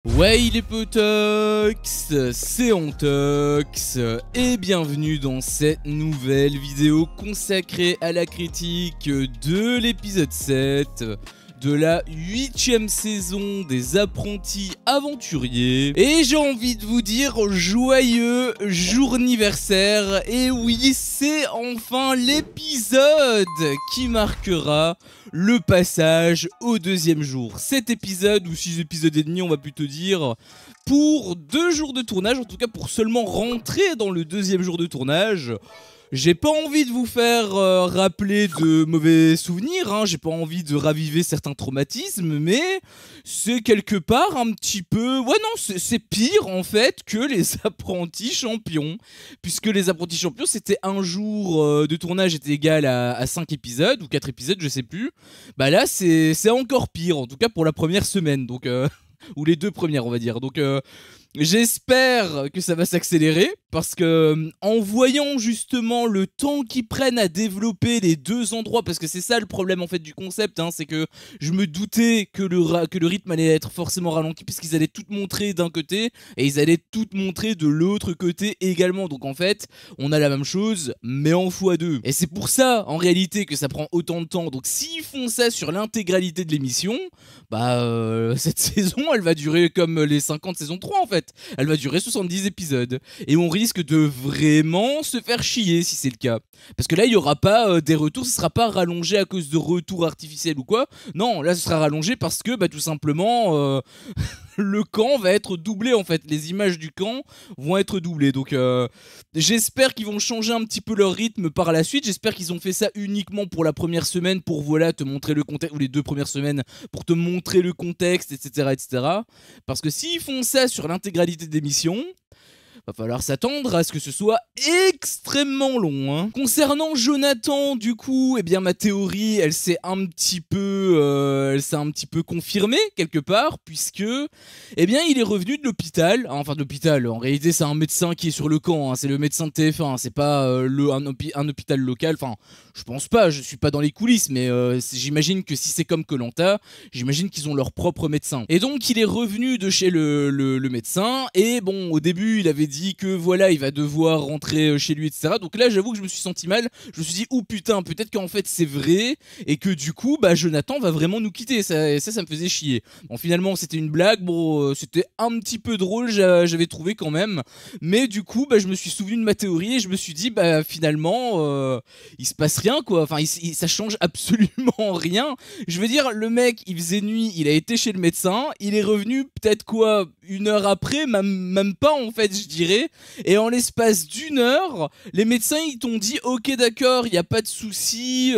Ouais, les potox, c'est Antox et bienvenue dans cette nouvelle vidéo consacrée à la critique de l'épisode 7 de la 8ème saison des Apprentis Aventuriers. Et j'ai envie de vous dire joyeux journiversaire. Et oui, c'est enfin l'épisode qui marquera le passage au deuxième jour. Cet épisode, ou 6 épisodes et demi on va plutôt dire, pour 2 jours de tournage, en tout cas pour seulement rentrer dans le deuxième jour de tournage. J'ai pas envie de vous faire rappeler de mauvais souvenirs, hein, j'ai pas envie de raviver certains traumatismes, mais c'est quelque part un petit peu... Ouais non, c'est pire en fait que les apprentis champions, puisque les apprentis champions c'était un jour de tournage était égal à 5 épisodes, ou 4 épisodes, je sais plus. Bah là c'est encore pire, en tout cas pour la première semaine, donc... ou les 2 premières on va dire, donc... J'espère que ça va s'accélérer parce que en voyant justement le temps qu'ils prennent à développer les 2 endroits, parce que c'est ça le problème en fait du concept, hein, c'est que je me doutais que le rythme allait être forcément ralenti puisqu'ils allaient tout montrer d'un côté et ils allaient tout montrer de l'autre côté également, donc en fait on a la même chose mais en x2, et c'est pour ça en réalité que ça prend autant de temps. Donc s'ils font ça sur l'intégralité de l'émission, bah cette saison elle va durer comme les 50 saisons 3 en fait. Elle va durer 70 épisodes. Et on risque de vraiment se faire chier si c'est le cas. Parce que là, il n'y aura pas des retours, ce sera pas rallongé à cause de retours artificiels ou quoi. Non, là, ce sera rallongé parce que, bah, tout simplement, le camp va être doublé en fait. Les images du camp vont être doublées. Donc, j'espère qu'ils vont changer un petit peu leur rythme par la suite. J'espère qu'ils ont fait ça uniquement pour la première semaine pour, voilà, te montrer le contexte, ou les 2 premières semaines pour te montrer le contexte, etc., etc. Parce que s'ils font ça sur l'intégralité des missions, va falloir s'attendre à ce que ce soit extrêmement long, hein. Concernant Jonathan, du coup, eh bien ma théorie, elle s'est un petit peu confirmée quelque part, puisque, eh bien, il est revenu de l'hôpital. Enfin, de l'hôpital. En réalité, c'est un médecin qui est sur le camp. Hein, c'est le médecin de TF1. C'est pas un hôpital local. Enfin, je pense pas. Je suis pas dans les coulisses, mais j'imagine que si c'est comme Koh Lanta, j'imagine qu'ils ont leur propre médecin. Et donc, il est revenu de chez le médecin. Et bon, au début, il avait dit que voilà, il va devoir rentrer chez lui, etc. Donc là, j'avoue que je me suis senti mal. Je me suis dit, oh putain, peut-être qu'en fait c'est vrai et que du coup, bah Jonathan va vraiment nous quitter. Ça me faisait chier. Bon, finalement, c'était une blague. Bon, c'était un petit peu drôle, j'avais trouvé quand même. Mais du coup, bah je me suis souvenu de ma théorie et je me suis dit, bah finalement, il se passe rien quoi. Enfin, ça change absolument rien. Je veux dire, le mec, il faisait nuit, il a été chez le médecin, il est revenu peut-être quoi, 1 heure après, même pas en fait, je dirais. Et en l'espace d'1 heure, les médecins ils t'ont dit ok d'accord, il y a pas de souci,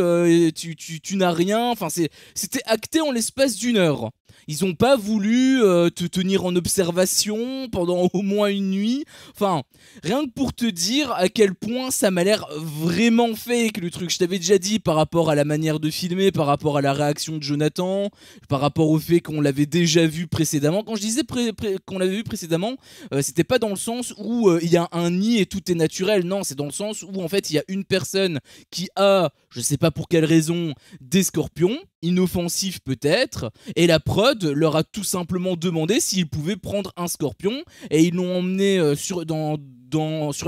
tu n'as rien. Enfin c'était acté en l'espace d'1 heure. Ils ont pas voulu te tenir en observation pendant au moins une nuit. Enfin, rien que pour te dire à quel point ça m'a l'air vraiment fake le truc. Je t'avais déjà dit par rapport à la manière de filmer, par rapport à la réaction de Jonathan, par rapport au fait qu'on l'avait déjà vu précédemment. Quand je disais qu'on l'avait vu précédemment, c'était pas dans le sens où il y a un nid et tout est naturel. Non, c'est dans le sens où en fait il y a une personne qui a, je sais pas pour quelle raison, des scorpions, inoffensifs peut-être, et la prod leur a tout simplement demandé s'ils pouvaient prendre un scorpion, et ils l'ont emmené sur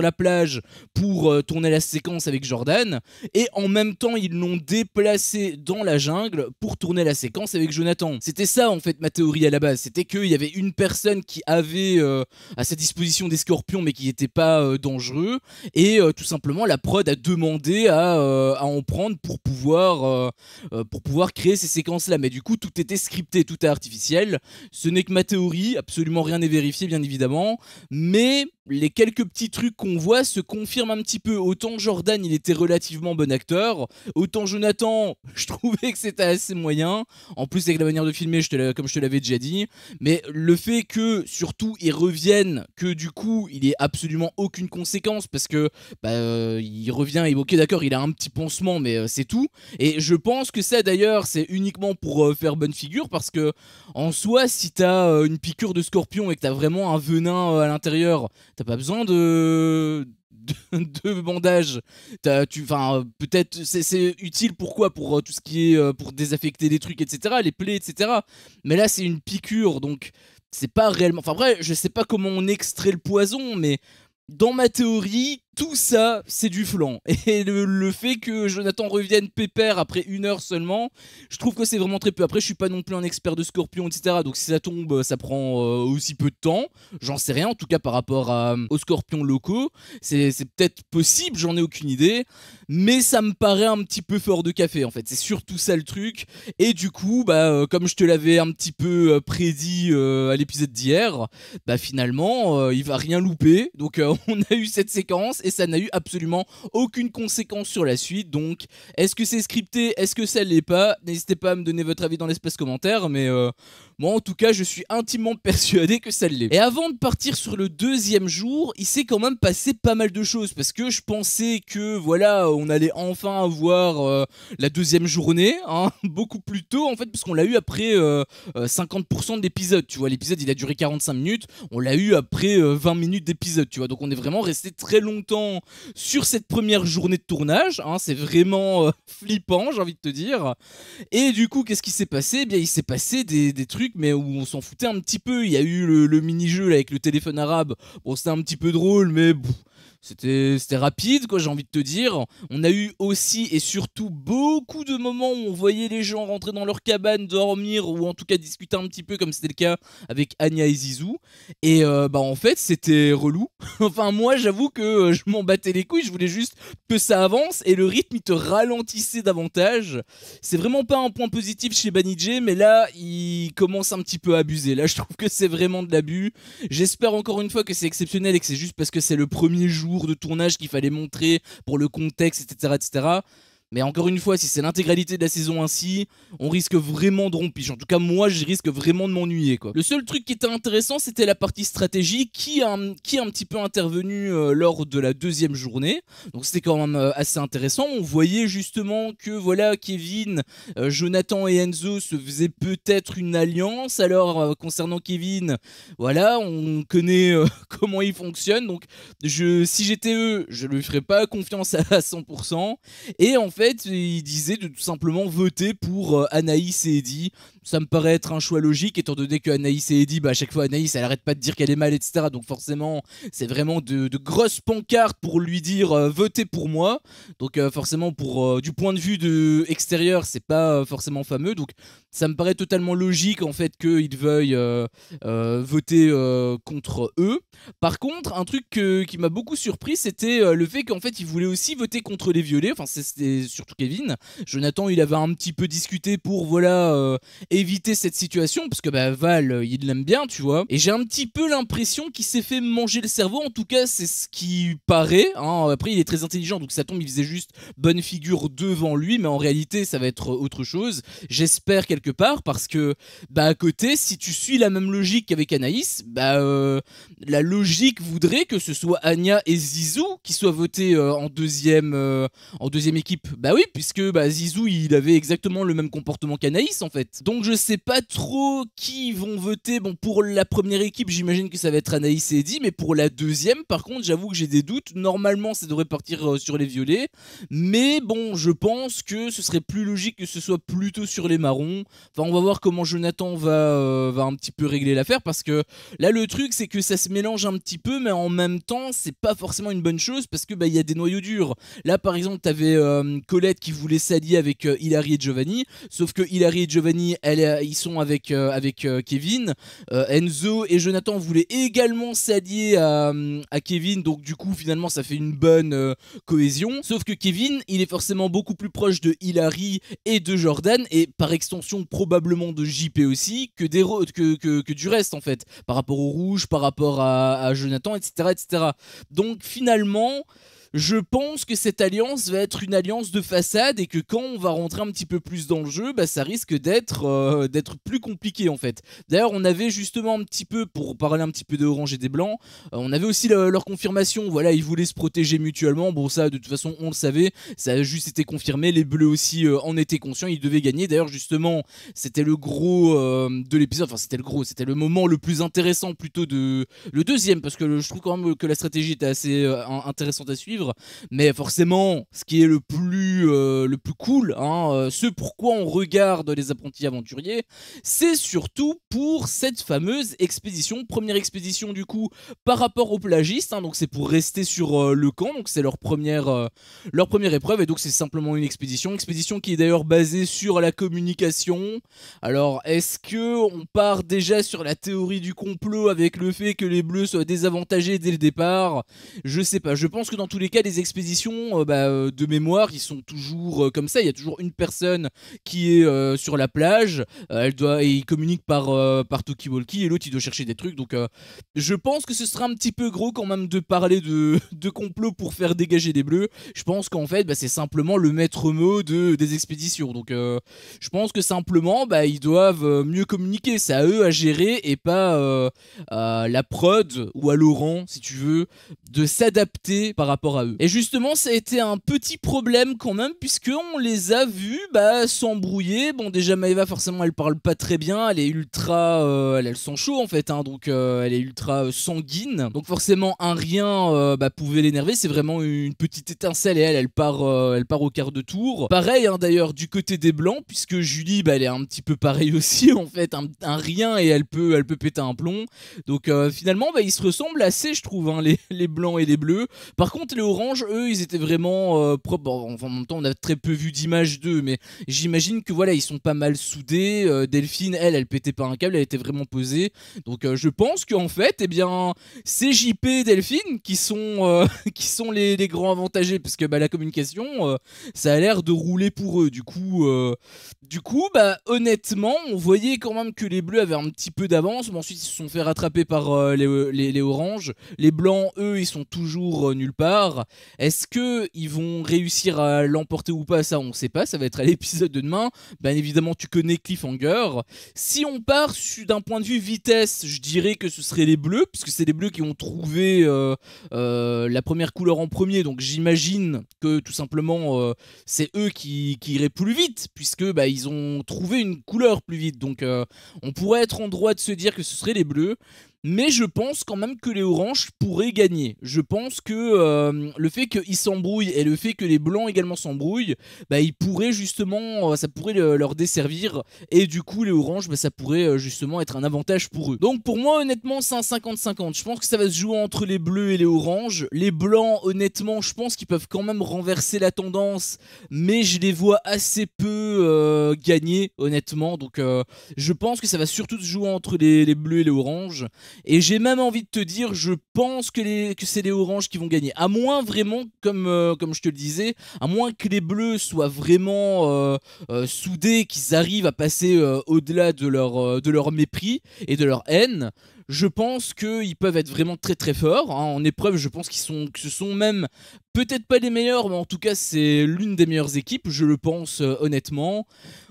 la plage pour tourner la séquence avec Jordan, et en même temps ils l'ont déplacé dans la jungle pour tourner la séquence avec Jonathan. C'était ça en fait ma théorie à la base, c'était qu'il y avait une personne qui avait à sa disposition des scorpions mais qui n'était pas dangereux, et tout simplement la prod a demandé à en prendre pour pouvoir créer ces séquences là, mais du coup tout était scripté, tout est artificiel. Ce n'est que ma théorie, absolument rien n'est vérifié bien évidemment, mais les quelques petits trucs qu'on voit se confirment un petit peu. Autant Jordan il était relativement bon acteur, autant Jonathan je trouvais que c'était assez moyen, en plus avec la manière de filmer comme je te l'avais déjà dit. Mais le fait que surtout ils reviennent, que du coup il ait absolument aucune conséquence, parce que il revient et ok d'accord il a un petit pansement mais c'est tout. Et je pense que ça d'ailleurs c'est uniquement pour faire bonne figure, parce que en soi si t'as une piqûre de scorpion et que t'as vraiment un venin à l'intérieur, t'as pas besoin de bandage. Peut-être c'est utile pourquoi, pour tout ce qui est pour désaffecter des trucs, etc., les plaies, etc. Mais là c'est une piqûre, donc c'est pas réellement... Enfin après, je sais pas comment on extrait le poison, mais dans ma théorie, tout ça, c'est du flan. Et le fait que Jonathan revienne pépère après 1 heure seulement, je trouve que c'est vraiment très peu. Après, je suis pas non plus un expert de Scorpion, etc. Donc si ça tombe, ça prend aussi peu de temps. J'en sais rien, en tout cas par rapport aux Scorpions locaux. C'est peut-être possible, j'en ai aucune idée. Mais ça me paraît un petit peu fort de café, en fait. C'est surtout ça le truc. Et du coup, comme je te l'avais un petit peu prédit à l'épisode d'hier, finalement, il va rien louper. Donc on a eu cette séquence et ça n'a eu absolument aucune conséquence sur la suite. Donc est-ce que c'est scripté, est-ce que ça l'est pas? N'hésitez pas à me donner votre avis dans l'espace commentaire, mais moi en tout cas je suis intimement persuadé que ça l'est. Et avant de partir sur le deuxième jour, il s'est quand même passé pas mal de choses, parce que je pensais que voilà, on allait enfin avoir la deuxième journée, hein, beaucoup plus tôt en fait, parce qu'on l'a eu après 50% de l'épisode, tu vois. L'épisode il a duré 45 minutes, on l'a eu après 20 minutes d'épisode, tu vois. Donc on est vraiment resté très longtemps sur cette première journée de tournage, hein, c'est vraiment flippant, j'ai envie de te dire. Et du coup, qu'est-ce qui s'est passé? Eh bien, il s'est passé des trucs, mais où on s'en foutait un petit peu. Il y a eu le mini-jeu là, avec le téléphone arabe. Bon, c'était un petit peu drôle, mais c'était rapide, quoi, j'ai envie de te dire. On a eu aussi et surtout beaucoup de moments où on voyait les gens rentrer dans leur cabane, dormir, ou en tout cas discuter un petit peu, comme c'était le cas avec Anya et Zizou. Et en fait, c'était relou. Enfin, moi, j'avoue que je m'en battais les couilles, je voulais juste que ça avance, et le rythme, il te ralentissait davantage. C'est vraiment pas un point positif chez Banijé, mais là, il commence un petit peu à abuser. Là, je trouve que c'est vraiment de l'abus. J'espère encore une fois que c'est exceptionnel et que c'est juste parce que c'est le premier jour de tournage qu'il fallait montrer pour le contexte, etc., etc. Mais encore une fois, si c'est l'intégralité de la saison ainsi, on risque vraiment de rompiche. En tout cas, moi, je risque vraiment de m'ennuyer, quoi. Le seul truc qui était intéressant, c'était la partie stratégie qui a un petit peu intervenu lors de la deuxième journée. Donc c'était quand même assez intéressant. On voyait justement que voilà, Kevin, Jonathan et Enzo se faisaient peut-être une alliance. Alors concernant Kevin, voilà, on connaît comment il fonctionne. Donc si j'étais eux, je lui ferais pas confiance à 100%. Et en fait, il disait de tout simplement voter pour Anaïs et Eddie. Ça me paraît être un choix logique, étant donné que Anaïs et Eddie, à chaque fois Anaïs elle arrête pas de dire qu'elle est mal, etc. Donc forcément c'est vraiment de grosses pancartes pour lui dire votez pour moi. Donc forcément du point de vue extérieur c'est pas forcément fameux. Donc ça me paraît totalement logique en fait qu'ils veuillent voter contre eux. Par contre, un truc qui m'a beaucoup surpris, c'était le fait qu'en fait ils voulaient aussi voter contre les violets. Enfin c'était surtout Kevin. Jonathan il avait un petit peu discuté pour voilà éviter cette situation, parce que Val il l'aime bien, tu vois. Et j'ai un petit peu l'impression qu'il s'est fait manger le cerveau, en tout cas c'est ce qui paraît, hein. Après il est très intelligent, donc ça tombe, il faisait juste bonne figure devant lui, mais en réalité ça va être autre chose, j'espère quelque part, parce que à côté, si tu suis la même logique qu'avec Anaïs, la logique voudrait que ce soit Anya et Zizou qui soient votés en deuxième équipe. Bah oui, puisque Zizou il avait exactement le même comportement qu'Anaïs en fait. Donc je sais pas trop qui vont voter. Bon, pour la première équipe, j'imagine que ça va être Anaïs et Eddie, mais pour la deuxième, par contre, j'avoue que j'ai des doutes. Normalement, ça devrait partir sur les violets, mais bon, je pense que ce serait plus logique que ce soit plutôt sur les marrons. Enfin, on va voir comment Jonathan va un petit peu régler l'affaire, parce que là, le truc, c'est que ça se mélange un petit peu, mais en même temps, c'est pas forcément une bonne chose, parce que il y a des noyaux durs. Là, par exemple, t'avais Colette qui voulait s'allier avec Hilary et Giovanni, sauf que Hilary et Giovanni ils sont avec Kevin. Enzo et Jonathan voulaient également s'allier à Kevin, donc du coup finalement ça fait une bonne cohésion, sauf que Kevin il est forcément beaucoup plus proche de Hilary et de Jordan, et par extension probablement de JP aussi, que du reste en fait, par rapport au rouge, par rapport à Jonathan, etc., etc. Donc finalement je pense que cette alliance va être une alliance de façade, et que quand on va rentrer un petit peu plus dans le jeu, ça risque d'être plus compliqué en fait. D'ailleurs on avait justement un petit peu, pour parler un petit peu des oranges et des blancs, on avait aussi leur confirmation, voilà, ils voulaient se protéger mutuellement. Bon, ça de toute façon on le savait, ça a juste été confirmé, les bleus aussi en étaient conscients, ils devaient gagner. D'ailleurs justement c'était le gros de l'épisode, enfin c'était le moment le plus intéressant plutôt le deuxième, parce que je trouve quand même que la stratégie était assez intéressante à suivre. suivre. Mais forcément, ce qui est le plus cool, hein, ce pourquoi on regarde les apprentis aventuriers, c'est surtout pour cette fameuse expédition. Première expédition du coup par rapport aux plagistes, hein, donc c'est pour rester sur le camp, donc c'est leur première épreuve, et donc c'est simplement une expédition qui est d'ailleurs basée sur la communication. Alors est-ce que on part déjà sur la théorie du complot avec le fait que les bleus soient désavantagés dès le départ? Je sais pas, je pense que dans tous les cas les expéditions de mémoire ils sont toujours comme ça, il y a toujours une personne qui est sur la plage, et il communique par talkie-walkie, et l'autre il doit chercher des trucs, donc je pense que ce sera un petit peu gros quand même de parler de complot pour faire dégager des bleus. Je pense qu'en fait c'est simplement le maître mot des expéditions, donc je pense que simplement ils doivent mieux communiquer, c'est à eux à gérer et pas à la prod ou à Laurent si tu veux de s'adapter par rapport à eux. Et justement ça a été un petit problème quand même, puisque on les a vus s'embrouiller. Bon déjà Maëva forcément elle parle pas très bien, elle est ultra elle a le sang chaud en fait, hein, donc elle est ultra sanguine, donc forcément un rien pouvait l'énerver. C'est vraiment une petite étincelle, et elle part au quart de tour. Pareil hein, d'ailleurs du côté des blancs, puisque Julie elle est un petit peu pareil aussi en fait, un rien et elle peut péter un plomb. Donc finalement ils se ressemblent assez je trouve, hein, les blancs et les bleus. Par contre les oranges eux ils étaient vraiment propres. Bon, enfin, en même temps on a très peu vu d'images d'eux, mais j'imagine que voilà ils sont pas mal soudés. Delphine elle pétait pas un câble, elle était vraiment posée. Donc je pense qu'en fait c'est JP et Delphine qui sont les grands avantagés, parce que la communication ça a l'air de rouler pour eux. Du coup honnêtement on voyait quand même que les bleus avaient un petit peu d'avance, mais ensuite ils se sont fait rattraper par les oranges. Les blancs eux ils sont toujours nulle part. Est-ce que ils vont réussir à l'emporter ou pas? Ça on sait pas, ça va être à l'épisode de demain. Bien évidemment tu connais cliffhanger. Si on part d'un point de vue vitesse, je dirais que ce serait les bleus, puisque c'est les bleus qui ont trouvé la première couleur en premier, donc j'imagine que tout simplement c'est eux qui iraient plus vite, puisque ils ont trouvé une couleur plus vite, donc on pourrait être en droit de se dire que ce serait les bleus. Mais je pense quand même que les oranges pourraient gagner. Je pense que le fait qu'ils s'embrouillent et le fait que les blancs également s'embrouillent, ils pourraient justement, ça pourrait leur desservir. Et du coup les oranges, ça pourrait justement être un avantage pour eux. Donc pour moi honnêtement c'est un 50-50. Je pense que ça va se jouer entre les bleus et les oranges. Les blancs honnêtement je pense qu'ils peuvent quand même renverser la tendance, mais je les vois assez peu gagner honnêtement. Donc je pense que ça va surtout se jouer entre les bleus et les oranges. Et j'ai même envie de te dire, je pense que c'est les oranges qui vont gagner. À moins vraiment, comme je te le disais, à moins que les bleus soient vraiment soudés, qu'ils arrivent à passer au-delà de leur mépris et de leur haine. Je pense qu'ils peuvent être vraiment très très forts, hein. En épreuve je pense que ce sont même peut-être pas les meilleurs, mais en tout cas c'est l'une des meilleures équipes, je le pense honnêtement.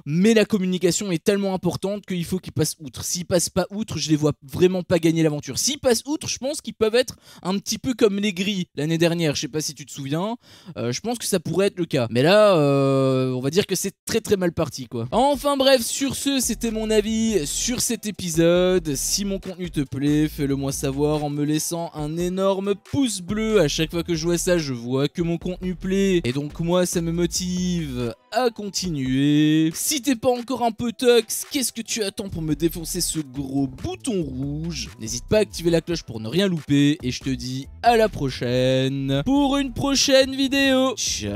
Mais la communication est tellement importante qu'il faut qu'ils passent outre. S'ils passent pas outre, je les vois vraiment pas gagner l'aventure. S'ils passent outre, je pense qu'ils peuvent être un petit peu comme les gris l'année dernière, je sais pas si tu te souviens. Je pense que ça pourrait être le cas. Mais là, on va dire que c'est très très mal parti quoi. Enfin bref, sur ce, c'était mon avis sur cet épisode. Si mon contenu te plaît, fais-le moi savoir en me laissant un énorme pouce bleu. À chaque fois que je vois ça, je vois que mon contenu plaît, et donc moi ça me motive à continuer. Si t'es pas encore un peu tox, qu'est-ce que tu attends pour me défoncer ce gros bouton rouge? N'hésite pas à activer la cloche pour ne rien louper, et je te dis à la prochaine pour une prochaine vidéo. Ciao.